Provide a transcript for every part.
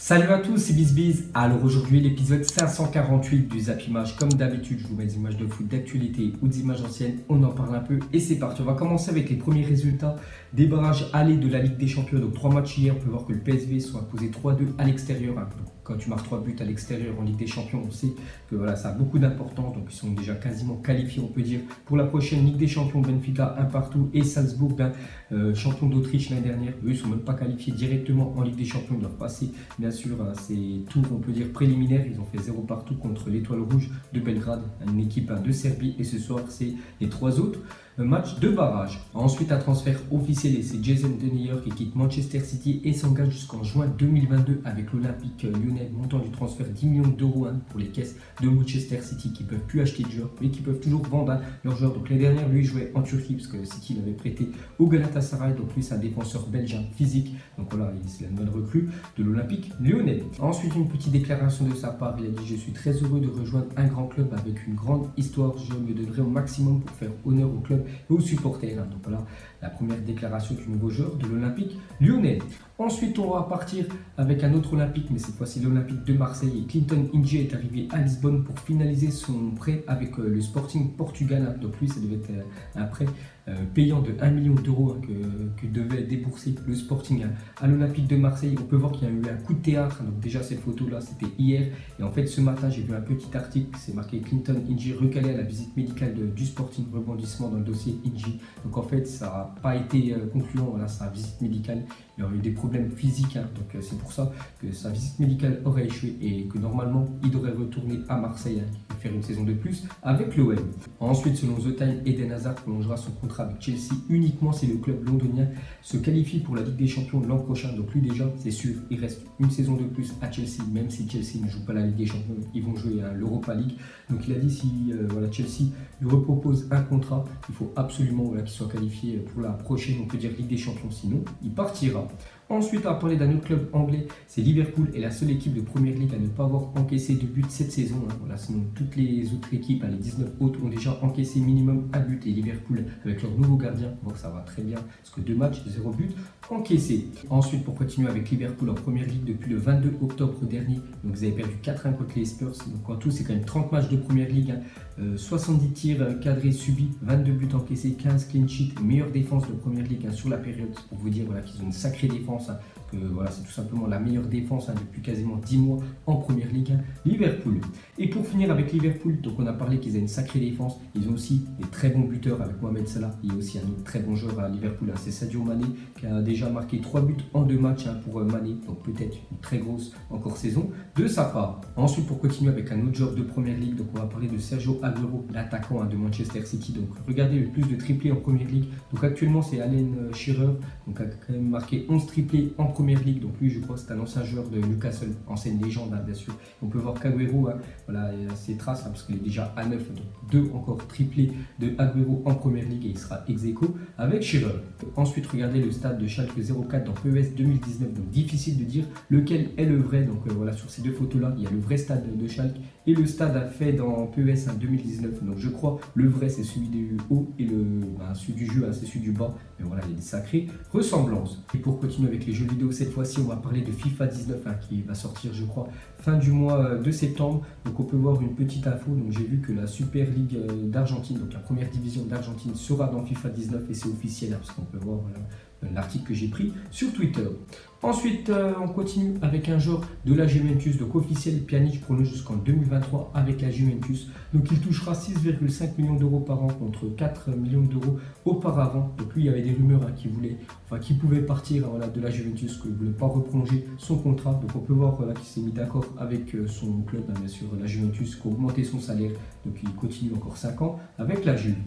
Salut à tous, c'est BizBiz. Alors aujourd'hui, l'épisode 548 du Zap Image. Comme d'habitude, je vous mets des images de foot d'actualité ou des images anciennes. On en parle un peu et c'est parti. On va commencer avec les premiers résultats des barrages allés de la Ligue des Champions. Donc 3 matchs hier, on peut voir que le PSV soit imposé 3-2 à l'extérieur. Donc, quand tu marques 3 buts à l'extérieur en Ligue des Champions, on sait que voilà, ça a beaucoup d'importance. Donc ils sont déjà quasiment qualifiés, on peut dire, pour la prochaine Ligue des Champions. Benfica, un partout, et Salzbourg, champion d'Autriche l'année dernière. Eux, ils ne sont même pas qualifiés directement en Ligue des Champions. Ils doivent passer, bien sûr, ces tours, on peut dire, préliminaires. Ils ont fait 0 partout contre l'Étoile Rouge de Belgrade, une équipe de Serbie. Et ce soir, c'est les 3 autres matchs de barrage. Ensuite, un transfert officiel, et c'est Jason Denayer qui quitte Manchester City et s'engage jusqu'en juin 2022 avec l'Olympique Lyonnais. Montant du transfert 10 millions d'euros pour les caisses de Manchester City qui ne peuvent plus acheter de joueurs, mais qui peuvent toujours vendre leurs joueurs. Donc l'année dernière, lui, il jouait en Turquie parce que City l'avait prêté au Galatasaray. Donc lui, c'est un défenseur belge physique. Donc voilà, c'est la nouvelle recrue de l'Olympique Lyonnais. Ensuite, une petite déclaration de sa part. Il a dit: je suis très heureux de rejoindre un grand club avec une grande histoire. Je me donnerai au maximum pour faire honneur au club et aux supporters. Donc voilà la première déclaration du nouveau joueur de l'Olympique Lyonnais. Ensuite, on va partir avec un autre Olympique, mais cette fois-ci l'Olympique de Marseille. Et Clinton Inge est arrivé à Lisbonne pour finaliser son prêt avec le Sporting Portugal. Donc lui, ça devait être un prêt payant de 1 million d'euros que devait débourser le Sporting à l'Olympique de Marseille. On peut voir qu'il y a eu un coup de théâtre. Donc déjà, cette photo-là, c'était hier. Et en fait, ce matin, j'ai vu un petit article. C'est marqué: Clinton Inge recalé à la visite médicale du Sporting, rebondissement dans le dossier Inge. Donc en fait, ça n'a pas été concluant. Voilà, sa visite médicale. Il y aurait eu des problèmes physiques, donc c'est pour ça que sa visite médicale aurait échoué et que normalement il devrait retourner à Marseille et faire une saison de plus avec l'OM. Ensuite, selon The Time, Eden Hazard prolongera son contrat avec Chelsea uniquement si le club londonien se qualifie pour la Ligue des Champions l'an prochain. Donc lui, déjà, c'est sûr, il reste une saison de plus à Chelsea. Même si Chelsea ne joue pas la Ligue des Champions, ils vont jouer à l'Europa League. Donc il a dit, si Chelsea lui repropose un contrat, il faut absolument qu'il soit qualifié pour la prochaine, on peut dire, Ligue des Champions, sinon il partira. Ensuite, on va parler d'un autre club anglais, c'est Liverpool, est la seule équipe de Première Ligue à ne pas avoir encaissé de but cette saison. Voilà, sinon toutes les autres équipes, les 19 autres, ont déjà encaissé minimum un but. Et Liverpool, avec leur nouveau gardien, on voit que ça va très bien, parce que 2 matchs, 0 but encaissé. Ensuite, pour continuer avec Liverpool en Première Ligue depuis le 22 octobre dernier, donc vous avez perdu 4-1 contre les Spurs. Donc en tout, c'est quand même 30 matchs de Première Ligue, 70 tirs cadrés subis, 22 buts encaissés, 15 clean sheets, meilleure défense de Première Ligue sur la période. Pour vous dire qu'ils ont une sacrée défense. Que voilà, c'est tout simplement la meilleure défense depuis quasiment 10 mois en Première Ligue, Liverpool. Et pour finir avec Liverpool, donc on a parlé qu'ils avaient une sacrée défense. Ils ont aussi des très bons buteurs avec Mohamed Salah. Il y a aussi un autre très bon joueur à Liverpool, c'est Sadio Mané, qui a déjà marqué 3 buts en 2 matchs pour Mané. Donc peut-être une très grosse encore saison de sa part. Ensuite, pour continuer avec un autre joueur de Première Ligue, donc on va parler de Sergio Aguero, l'attaquant de Manchester City. Donc regardez le plus de triplés en Première Ligue. Donc actuellement, c'est Alan Shearer, donc a quand même marqué 11 triplés en Première Ligue. Donc lui, je crois que c'est un ancien joueur de Newcastle, ancienne légende, bien sûr. On peut voir qu'Aguero, voilà, il a ses traces, parce qu'il est déjà à 9, donc 2 encore triplés de Aguero en Première Ligue, et il sera ex-aequo avec Shearer. Ensuite, regardez le stade de Schalke 04 dans PES 2019. Donc difficile de dire lequel est le vrai. Donc voilà, sur ces deux photos-là, il y a le vrai stade de Schalke et le stade fait dans PES 2019. Donc je crois le vrai, c'est celui du haut, et celui du jeu, c'est celui du bas. Mais voilà, il y a des sacrées ressemblances. Et pour continuer avec les jeux vidéo, cette fois-ci, on va parler de FIFA 19 qui va sortir, je crois, fin du mois de septembre. Donc on peut voir une petite info. Donc j'ai vu que la Super League d'Argentine, donc la première division d'Argentine, sera dans FIFA 19, et c'est officiel, parce qu'on peut voir l'article que j'ai pris sur Twitter. Ensuite, on continue avec un joueur de la Juventus, donc officiel. Pjanic prolonge jusqu'en 2023 avec la Juventus. Donc il touchera 6,5 millions d'euros par an contre 4 millions d'euros auparavant. Donc lui, il y avait des rumeurs qu'il pouvait partir de la Juventus, qu'il ne voulait pas reprolonger son contrat. Donc on peut voir qu'il s'est mis d'accord avec son club, bien sûr, la Juventus, qui a augmenté son salaire. Donc il continue encore 5 ans avec la Juve.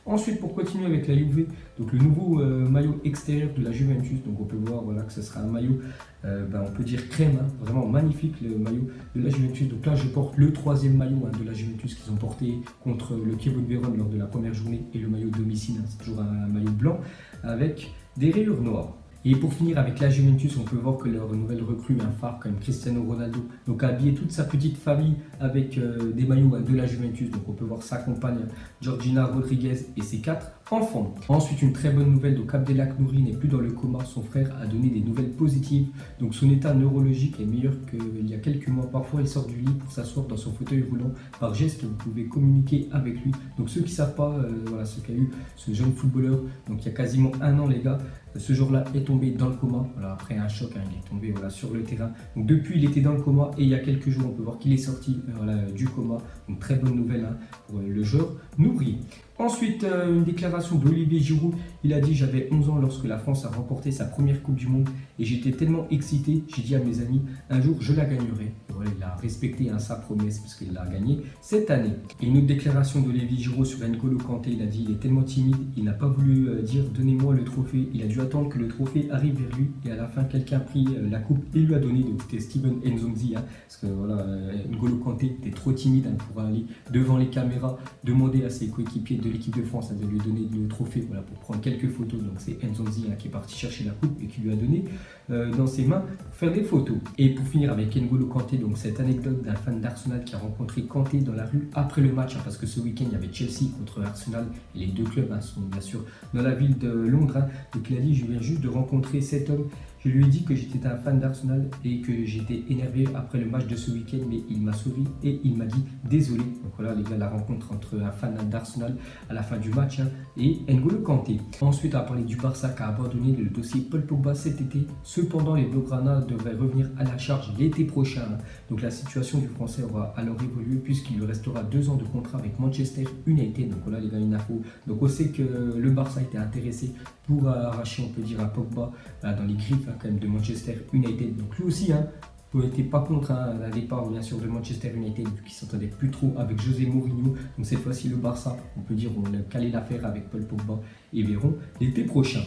Ensuite, pour continuer avec la Juve, donc le nouveau maillot extérieur de la Juventus. Donc on peut voir que ce sera un maillot, on peut dire crème, vraiment magnifique, le maillot de la Juventus. Donc là, je porte le 3e maillot de la Juventus qu'ils ont porté contre le Chievo Vérone lors de la première journée, et le maillot domicile, c'est toujours un maillot blanc avec des rayures noires. Et pour finir avec la Juventus, on peut voir que leur nouvelle recrue, un phare comme Cristiano Ronaldo, donc a habillé toute sa petite famille avec des maillots de la Juventus. Donc on peut voir sa compagne Georgina Rodriguez et ses 4 enfant. Ensuite, une très bonne nouvelle, donc Abdelhak Nouri n'est plus dans le coma, son frère a donné des nouvelles positives, donc son état neurologique est meilleur qu'il y a quelques mois. Parfois il sort du lit pour s'asseoir dans son fauteuil roulant, par geste vous pouvez communiquer avec lui. Donc ceux qui ne savent pas, voilà ce qu'a eu ce jeune footballeur, donc il y a quasiment un an les gars, ce jour-là est tombé dans le coma, voilà, après un choc, hein, il est tombé voilà, sur le terrain. Donc depuis il était dans le coma et il y a quelques jours on peut voir qu'il est sorti voilà, du coma, donc très bonne nouvelle hein, pour le joueur Nouri. Ensuite, une déclaration d'Olivier Giroud. Il a dit: j'avais 11 ans lorsque la France a remporté sa première Coupe du Monde et j'étais tellement excité, j'ai dit à mes amis, un jour je la gagnerai. Et voilà, il a respecté hein, sa promesse parce qu'il l'a gagnée cette année. Et une autre déclaration d'Olivier Giroud sur N'Golo Kanté. Il a dit: il est tellement timide, il n'a pas voulu dire donnez-moi le trophée. Il a dû attendre que le trophée arrive vers lui et à la fin quelqu'un a pris la coupe et lui a donné. Donc c'était Steven Nzonzi, hein, parce que voilà, N'Golo Kanté était trop timide hein, pour aller devant les caméras, demander à ses coéquipiers de l'équipe de France de lui donner le trophée voilà, pour prendre quelques photos. Donc c'est Nzonzi hein, qui est parti chercher la coupe et qui lui a donné dans ses mains pour faire des photos. Et pour finir avec N'Golo Kanté, donc cette anecdote d'un fan d'Arsenal qui a rencontré Kanté dans la rue après le match, hein, parce que ce week-end il y avait Chelsea contre Arsenal et les deux clubs hein, sont bien sûr dans la ville de Londres. Hein. Donc il a dit: je viens juste de rencontrer cet homme. Je lui ai dit que j'étais un fan d'Arsenal et que j'étais énervé après le match de ce week-end, mais il m'a souri et il m'a dit désolé. Donc voilà les gars, la rencontre entre un fan d'Arsenal à la fin du match hein, et N'Golo Kanté. Ensuite, on va parler du Barça qui a abandonné le dossier Paul Pogba cet été. Cependant, les Blaugrana devraient revenir à la charge l'été prochain. Hein. Donc la situation du Français aura alors évolué puisqu'il lui restera 2 ans de contrat avec Manchester United. Donc voilà les gars, une info. Donc on sait que le Barça était intéressé pour arracher, on peut dire, un Pogba dans les griffes hein, quand même de Manchester United. Donc lui aussi, hein, n'était pas contre un départ bien sûr de Manchester United vu qu'il s'entendait plus trop avec José Mourinho. Donc cette fois-ci le Barça, on peut dire, on a calé l'affaire avec Paul Pogba et verront l'été prochain.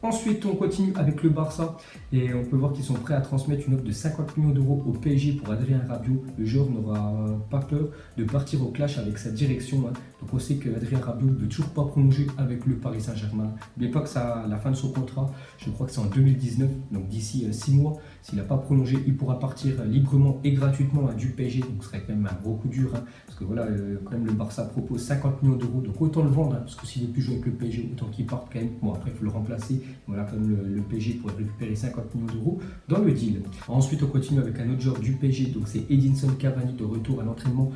Ensuite, on continue avec le Barça et on peut voir qu'ils sont prêts à transmettre une offre de 50 millions d'euros au PSG pour Adrien Rabiot. Le joueur n'aura pas peur de partir au clash avec sa direction. Hein. Donc on sait qu'Adrien Rabiot ne veut toujours pas prolonger avec le Paris Saint-Germain. N'oubliez pas que ça, la fin de son contrat, je crois que c'est en 2019, donc d'ici 6 mois. S'il n'a pas prolongé, il pourra partir librement et gratuitement du PSG. Donc ce serait quand même un gros coup dur. Hein, parce que voilà, quand même le Barça propose 50 millions d'euros. Donc autant le vendre, hein, parce que s'il ne veut plus jouer avec le PSG, autant qu'il parte quand même. Bon, après, il faut le remplacer. Voilà, comme le PSG pourrait récupérer 50 millions d'euros dans le deal. Ensuite, on continue avec un autre joueur du PSG. Donc c'est Edinson Cavani de retour à l'entraînement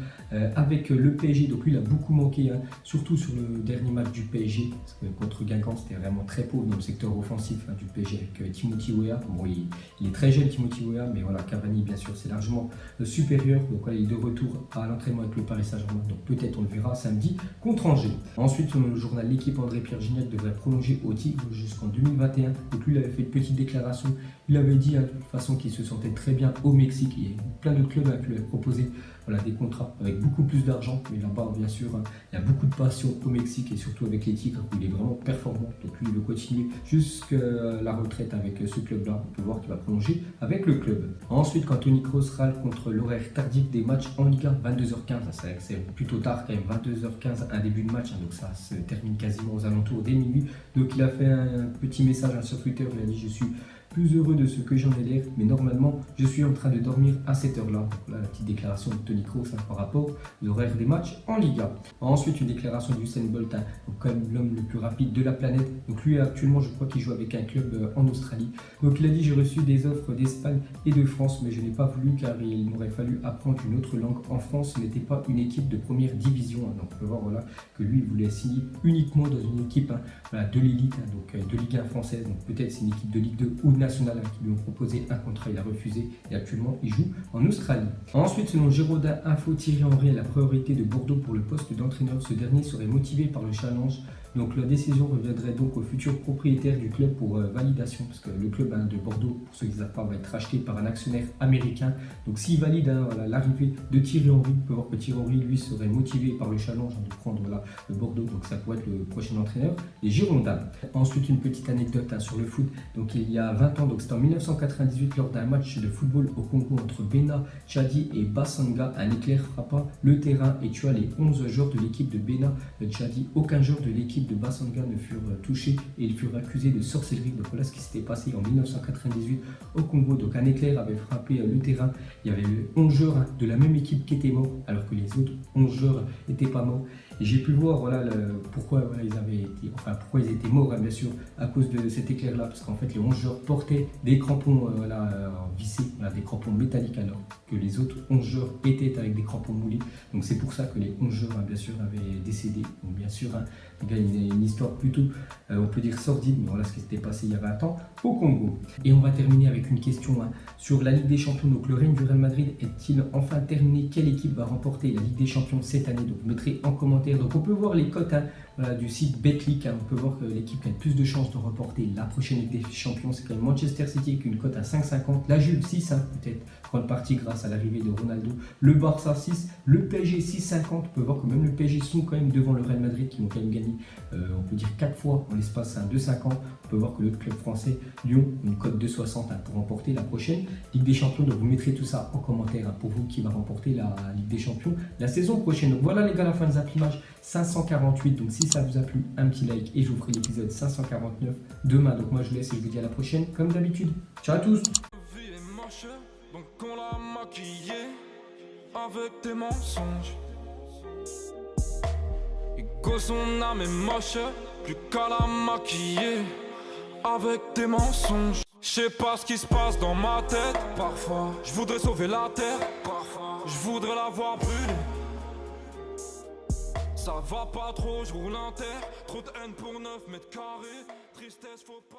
avec le PSG. Donc lui, il a beaucoup manqué, hein, surtout sur le dernier match du PSG. Parce que contre Guingamp, c'était vraiment très pauvre dans le secteur offensif hein, du PSG avec Timothy Weah. Bon, il est très jeune, Timothy Weah, mais voilà, Cavani, bien sûr, c'est largement supérieur. Donc voilà, il est de retour à l'entraînement avec le Paris Saint-Germain. Donc peut-être on le verra samedi contre Angers. Ensuite, selon le journal L'équipe, André-Pierre Gignac devrait prolonger au Tigre jusqu'en 2021. Donc lui, il avait fait une petite déclaration. Il avait dit hein, de toute façon qu'il se sentait très bien au Mexique. Il y a plein de clubs hein, qui lui avaient proposé voilà, des contrats avec beaucoup plus d'argent. Mais là-bas, bien sûr, hein, il y a beaucoup de passion au Mexique et surtout avec les Tigres où il est vraiment performant. Donc lui, il veut continuer jusqu'à la retraite avec ce club-là. On peut voir qu'il va prolonger avec le club. Ensuite, quand Toni Kroos râle contre l'horaire tardif des matchs en Ligue 1, 22h15, c'est plutôt tard quand même, 22h15, un début de match. Hein, donc ça se termine quasiment aux alentours des minuit. Donc il a fait un petit message hein, sur Twitter. Il a dit: je suis plus heureux de ce que j'en ai l'air, mais normalement, je suis en train de dormir à cette heure-là. Voilà la petite déclaration de Toni Kroos hein, par rapport aux horaires des matchs en Liga. Ensuite, une déclaration d'Usain Bolt, hein, comme l'homme le plus rapide de la planète. Donc lui, actuellement, je crois qu'il joue avec un club en Australie. Donc il a dit: j'ai reçu des offres d'Espagne et de France, mais je n'ai pas voulu car il m'aurait fallu apprendre une autre langue. En France, ce n'était pas une équipe de première division. Hein. Donc on peut voir voilà, que lui, il voulait signer uniquement dans une équipe hein, voilà, de l'élite, hein, donc de Ligue 1 française. Donc peut-être c'est une équipe de Ligue 2 ou nationale qui lui ont proposé un contrat, il a refusé et actuellement il joue en Australie. Ensuite, selon Girondin Info, Thierry Henry est la priorité de Bordeaux pour le poste d'entraîneur. Ce dernier serait motivé par le challenge. Donc la décision reviendrait donc au futur propriétaire du club pour validation, parce que le club hein, de Bordeaux, pour ceux qui ne savent pas, va être racheté par un actionnaire américain. Donc s'il valide hein, voilà, l'arrivée de Thierry Henry, on peut voir que Thierry Henry lui serait motivé par le challenge hein, de prendre voilà, le Bordeaux, donc ça pourrait être le prochain entraîneur des Girondins. Ensuite, une petite anecdote hein, sur le foot. Donc il y a 20 ans, donc c'était en 1998 lors d'un match de football au Congo entre Bena, Tchadi et Bassanga, un éclair frappa le terrain et tua les 11 joueurs de l'équipe de Bena, Tchadi. Aucun joueur de l'équipe de Bassanga ne furent touchés et ils furent accusés de sorcellerie. Donc voilà ce qui s'était passé en 1998 au Congo. Donc un éclair avait frappé le terrain. Il y avait 11 joueurs de la même équipe qui étaient morts alors que les autres 11 joueurs n'étaient pas morts. Et j'ai pu voir voilà, pourquoi voilà, pourquoi ils étaient morts, hein, bien sûr, à cause de cet éclair-là. Parce qu'en fait, les 11 joueurs portaient des crampons vissés, voilà, des crampons métalliques, alors que les autres 11 joueurs étaient avec des crampons moulés. Donc c'est pour ça que les 11 joueurs, hein, bien sûr, avaient décédé. Donc bien sûr, hein, une histoire plutôt, on peut dire sordide, mais voilà ce qui s'était passé il y a 20 ans au Congo. Et on va terminer avec une question hein, sur la Ligue des Champions. Donc le règne du Real Madrid est-il enfin terminé? Quelle équipe va remporter la Ligue des Champions cette année? Donc vous mettrez en commentaire. Donc on peut voir les cotes hein, voilà, du site Betclic. Hein. On peut voir que l'équipe qui a le plus de chances de remporter la prochaine Ligue des Champions, c'est quand même Manchester City avec une cote à 5,50. La Juve 6, hein, peut-être grande partie grâce à l'arrivée de Ronaldo. Le Barça 6, le PSG 6,50. On peut voir que même le PSG sont quand même devant le Real Madrid qui vont quand même gagner, on peut dire 4 fois en l'espace de 5 ans. On peut voir que le club français Lyon une cote de 60 hein, pour remporter la prochaine Ligue des Champions. Donc vous mettrez tout ça en commentaire hein, pour vous qui va remporter la Ligue des Champions la saison prochaine. Donc voilà les gars, la fin des Appimage 548. Donc si ça vous a plu, un petit like et je vous ferai l'épisode 549 demain. Donc moi je vous laisse et je vous dis à la prochaine comme d'habitude. Ciao à tous. Donc on l'a maquillé avec des mensonges. Et que son âme est moche, plus qu'à la maquiller avec des mensonges. Je sais pas ce qui se passe dans ma tête. Parfois, je voudrais sauver la terre. Parfois, je voudrais la voir brûler. Ça va pas trop, je roule un terre. Trop de haine pour 9 mètres carrés. Tristesse, faut pas.